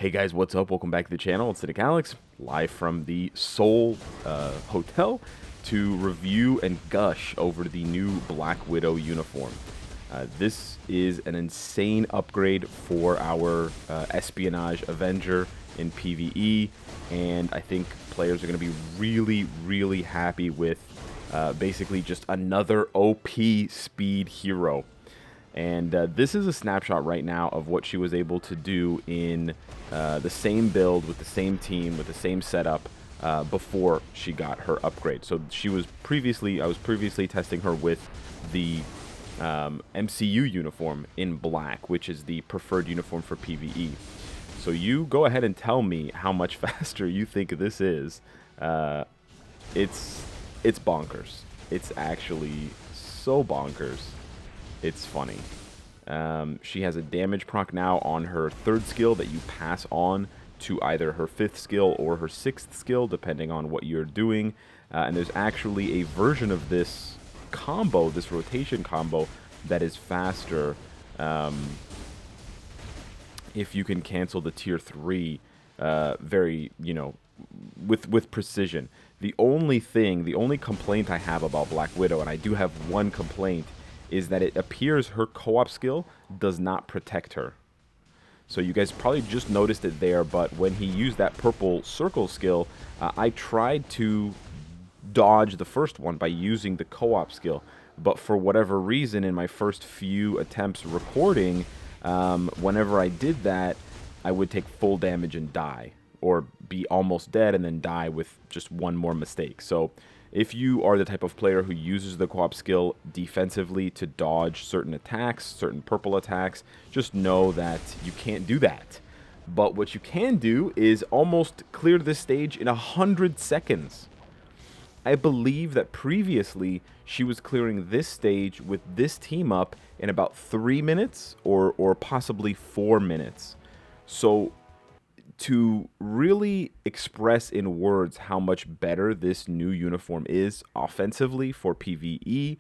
Hey guys, what's up? Welcome back to the channel. It's Cynic Alex, live from the Seoul Hotel to review and gush over the new Black Widow uniform. This is an insane upgrade for our espionage Avenger in PvE, and I think players are going to be really happy with basically just another OP speed hero. And this is a snapshot right now of what she was able to do in the same build with the same team with the same setup before she got her upgrade. So I was previously testing her with the MCU uniform in black, which is the preferred uniform for PvE. So you go ahead and tell me how much faster you think this is. It's bonkers. It's actually so bonkers. It's funny. She has a damage proc now on her 3rd skill that you pass on to either her 5th skill or her 6th skill, depending on what you're doing. And there's actually a version of this combo, this rotation combo, that is faster if you can cancel the tier 3 very, with precision. The only complaint I have about Black Widow, and I do have one complaint, is that it appears her co-op skill does not protect her. So you guys probably just noticed it there, but when he used that purple circle skill, I tried to dodge the first one by using the co-op skill. But for whatever reason, in my first few attempts recording, whenever I did that, I would take full damage and die, or be almost dead and then die with just one more mistake. So if you are the type of player who uses the co-op skill defensively to dodge certain attacks, certain purple attacks, just know that you can't do that. But what you can do is almost clear this stage in 100 seconds. I believe that previously she was clearing this stage with this team up in about 3 minutes or possibly 4 minutes. So to really express in words how much better this new uniform is offensively for PvE,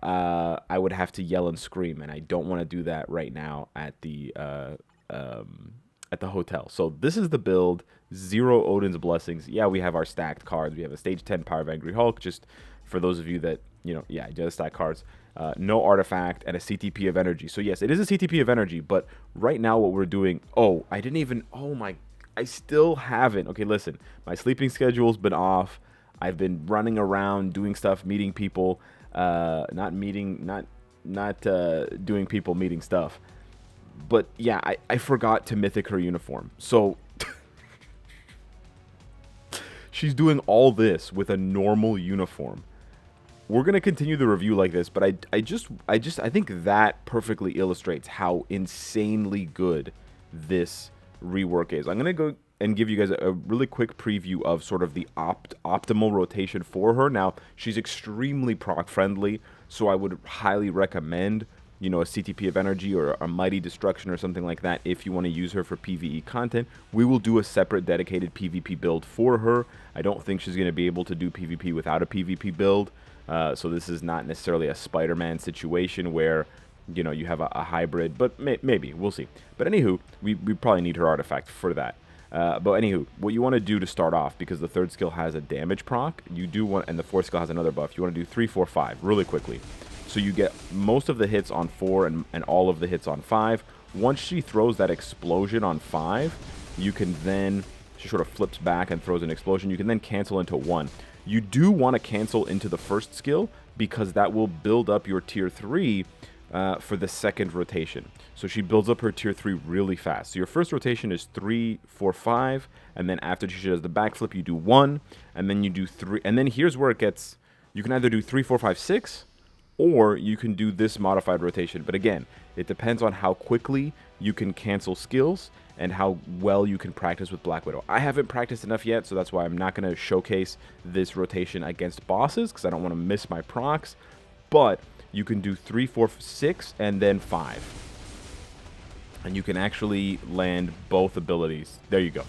I would have to yell and scream, and I don't want to do that right now at the hotel. So this is the build. 0 Odin's Blessings. Yeah, we have our stacked cards. We have a stage 10 Power of Angry Hulk, just for those of you that, just stack cards. No artifact and a CTP of energy. So yes, it is a CTP of energy, but right now what we're doing, I still haven't. Okay, listen, my sleeping schedule's been off. I've been running around doing stuff, meeting people, not doing people, meeting stuff. But yeah, I forgot to mythic her uniform. So she's doing all this with a normal uniform. We're going to continue the review like this, but I think that perfectly illustrates how insanely good this rework is. I'm going to go and give you guys a really quick preview of sort of the optimal rotation for her. Now, she's extremely proc friendly, so I would highly recommend, a CTP of energy or a Mighty Destruction or something like that if you want to use her for PvE content. We will do a separate dedicated PvP build for her. I don't think she's going to be able to do PvP without a PvP build. So this is not necessarily a Spider-Man situation where, you have a hybrid, but maybe. We'll see. But anywho, we probably need her artifact for that. But anywho, what you want to do to start off, because the 3rd skill has a damage proc, you do want, and the 4th skill has another buff, you want to do 3, 4, 5 really quickly. So you get most of the hits on 4 and all of the hits on 5. Once she throws that explosion on 5, you can then, she sort of flips back and throws an explosion, you can then cancel into 1. You do want to cancel into the 1st skill because that will build up your tier 3 for the 2nd rotation. So she builds up her tier 3 really fast. So your first rotation is 3, 4, 5, and then after she does the backflip, you do 1, and then you do 3. And then here's where it gets, you can either do 3, 4, 5, 6, or you can do this modified rotation. But again, it depends on how quickly you can cancel skills and how well you can practice with Black Widow. I haven't practiced enough yet, so that's why I'm not going to showcase this rotation against bosses, because I don't want to miss my procs. But you can do 3, 4, 6, and then 5. And you can actually land both abilities. There you go.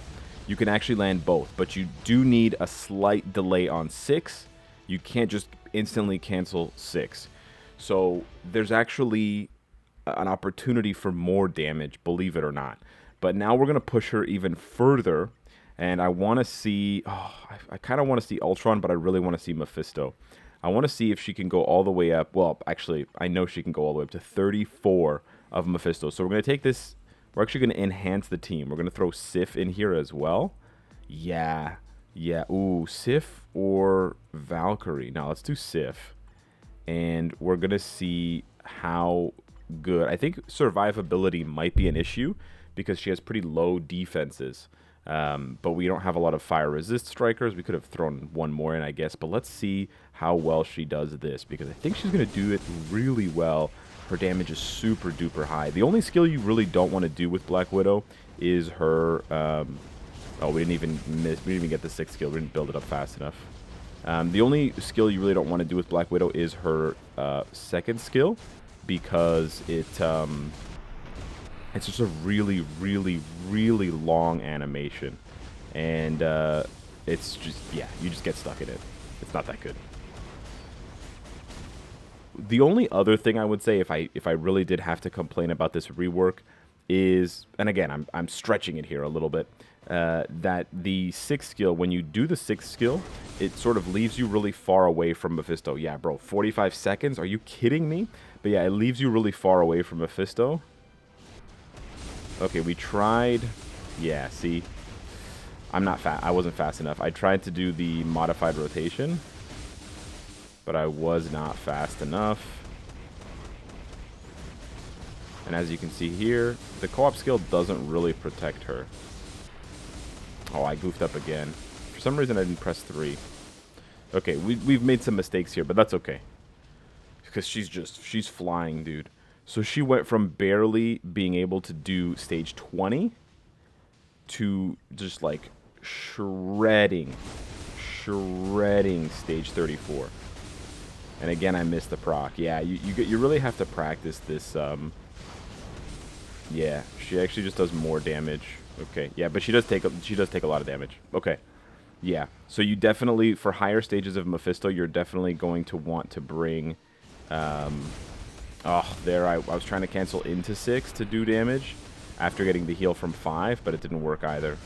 You can actually land both, but you do need a slight delay on 6. You can't just instantly cancel 6. So there's actually an opportunity for more damage, believe it or not. But now we're going to push her even further. And I want to see... Oh, I kind of want to see Ultron, but I really want to see Mephisto. I want to see if she can go all the way up. Well, actually, I know she can go all the way up to 34 of Mephisto. So we're going to take this... We're actually going to enhance the team. We're going to throw Sif in here as well. Yeah. Yeah. Ooh, Sif or Valkyrie. Now, let's do Sif. And we're going to see how good... I think survivability might be an issue because she has pretty low defenses. But we don't have a lot of fire resist strikers. We could have thrown one more in, I guess. But let's see how well she does this, because I think she's going to do it really well. Her damage is super duper high. The only skill you really don't want to do with Black Widow is her... oh, we didn't even get the 6th skill. We didn't build it up fast enough. The only skill you really don't want to do with Black Widow is her 2nd skill, because it's just a really, really, really long animation. And it's just, yeah, you just get stuck in it. It's not that good. The only other thing I would say, if I really did have to complain about this rework, is, and again, I'm stretching it here a little bit, that the 6th skill, when you do the 6th skill, it sort of leaves you really far away from Mephisto. Yeah, bro, 45 seconds? Are you kidding me? But yeah, it leaves you really far away from Mephisto. Okay, we tried... Yeah, see? I wasn't fast enough. I tried to do the modified rotation, but I was not fast enough. And as you can see here, the co-op skill doesn't really protect her. Oh, I goofed up again. For some reason, I didn't press 3. Okay, we've made some mistakes here, but that's okay. Because she's flying, dude. So she went from barely being able to do stage 20 to just like shredding stage 34. And again, I missed the proc. Yeah, you really have to practice this. Yeah, she actually just does more damage. Okay, yeah, but she does take a lot of damage. Okay, yeah. So you definitely, for higher stages of Mephisto, you're definitely going to want to bring. Oh, there I was trying to cancel into 6 to do damage after getting the heal from 5, but it didn't work either.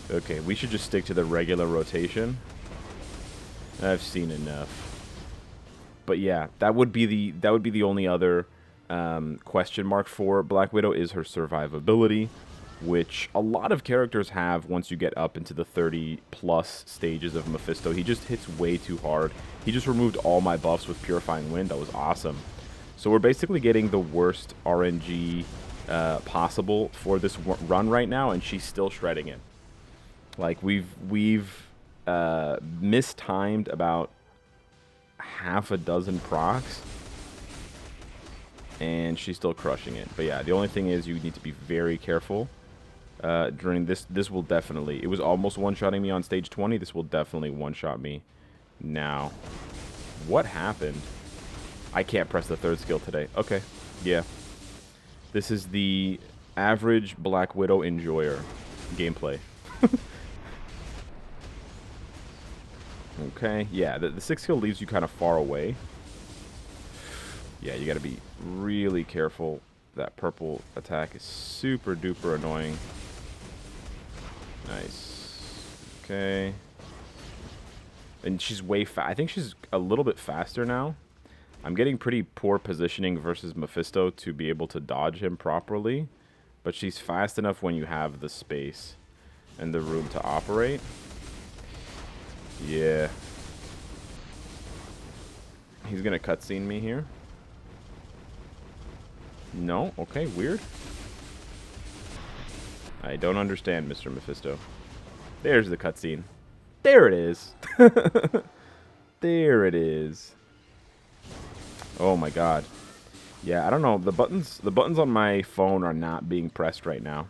Okay, we should just stick to the regular rotation. I've seen enough. But yeah, that would be the only other question mark for Black Widow, is her survivability, which a lot of characters have once you get up into the 30 plus stages of Mephisto. He just hits way too hard. He just removed all my buffs with Purifying Wind. That was awesome. So we're basically getting the worst RNG possible for this run right now, and she's still shredding it. Like, we've mistimed about half a dozen procs, and she's still crushing it. But yeah, the only thing is you need to be very careful during this. This will definitely... It was almost one-shotting me on stage 20. This will definitely one-shot me now. What happened? I can't press the 3rd skill today. Okay, yeah. This is the average Black Widow enjoyer gameplay. Okay, yeah, the 6th skill leaves you kind of far away. Yeah, you gotta be really careful. That purple attack is super duper annoying. Nice. Okay. And she's way fast. I think she's a little bit faster now. I'm getting pretty poor positioning versus Mephisto to be able to dodge him properly. But she's fast enough when you have the space and the room to operate. Yeah. He's gonna cutscene me here. No? Okay, weird. I don't understand, Mr. Mephisto. There's the cutscene. There it is. There it is. Oh my god. Yeah, I don't know. The buttons on my phone are not being pressed right now.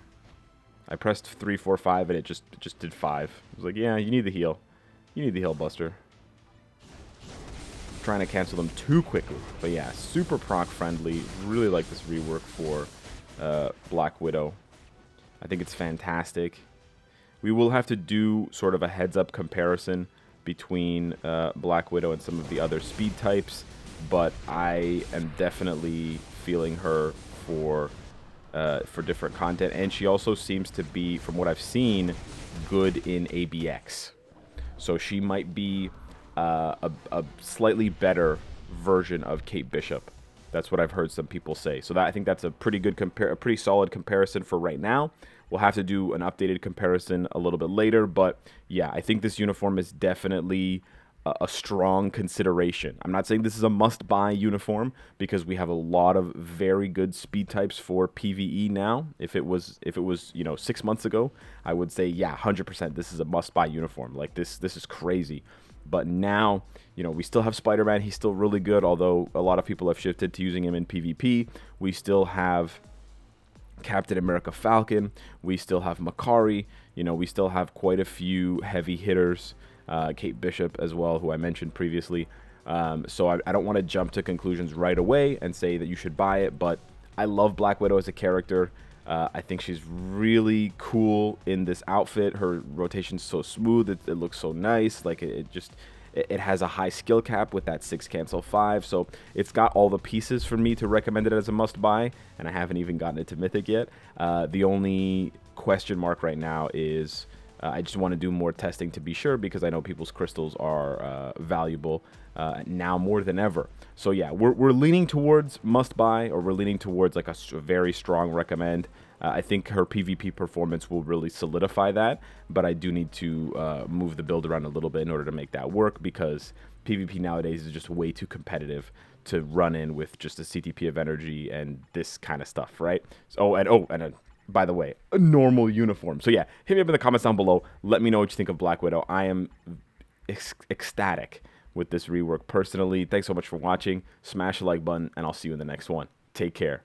I pressed 3, 4, 5, and it just did 5. I was like, yeah, you need the heal. You need the heal, Buster. I'm trying to cancel them too quickly. But yeah, super proc friendly. Really like this rework for Black Widow. I think it's fantastic. We will have to do sort of a heads-up comparison between Black Widow and some of the other speed types, but I am definitely feeling her for for different content, and she also seems to be, from what I've seen, good in ABX. So she might be a slightly better version of Kate Bishop. That's what I've heard some people say. So that, I think that's a pretty good a pretty solid comparison for right now. We'll have to do an updated comparison a little bit later, but yeah, I think this uniform is definitely a strong consideration. I'm not saying this is a must-buy uniform because we have a lot of very good speed types for PvE now. If it was 6 months ago, I would say yeah, 100% this is a must-buy uniform. Like this is crazy. But now, we still have Spider-Man. He's still really good, although a lot of people have shifted to using him in PvP. We still have Captain America Falcon. We still have Makari. We still have quite a few heavy hitters. Kate Bishop as well, who I mentioned previously. So I don't want to jump to conclusions right away and say that you should buy it, but I love Black Widow as a character. I think she's really cool in this outfit. Her rotation's so smooth. It looks so nice. Like it has a high skill cap with that 6 cancel 5. So it's got all the pieces for me to recommend it as a must buy. And I haven't even gotten it to Mythic yet. The only question mark right now is I just want to do more testing to be sure, because I know people's crystals are valuable now more than ever. So yeah, we're leaning towards must buy, or we're leaning towards like a very strong recommend. I think her PvP performance will really solidify that, but I do need to move the build around a little bit in order to make that work, because PvP nowadays is just way too competitive to run in with just a CTP of energy and this kind of stuff, right? So, by the way, a normal uniform. So yeah, hit me up in the comments down below. Let me know what you think of Black Widow. I am ecstatic with this rework personally. Thanks so much for watching. Smash the like button, and I'll see you in the next one. Take care.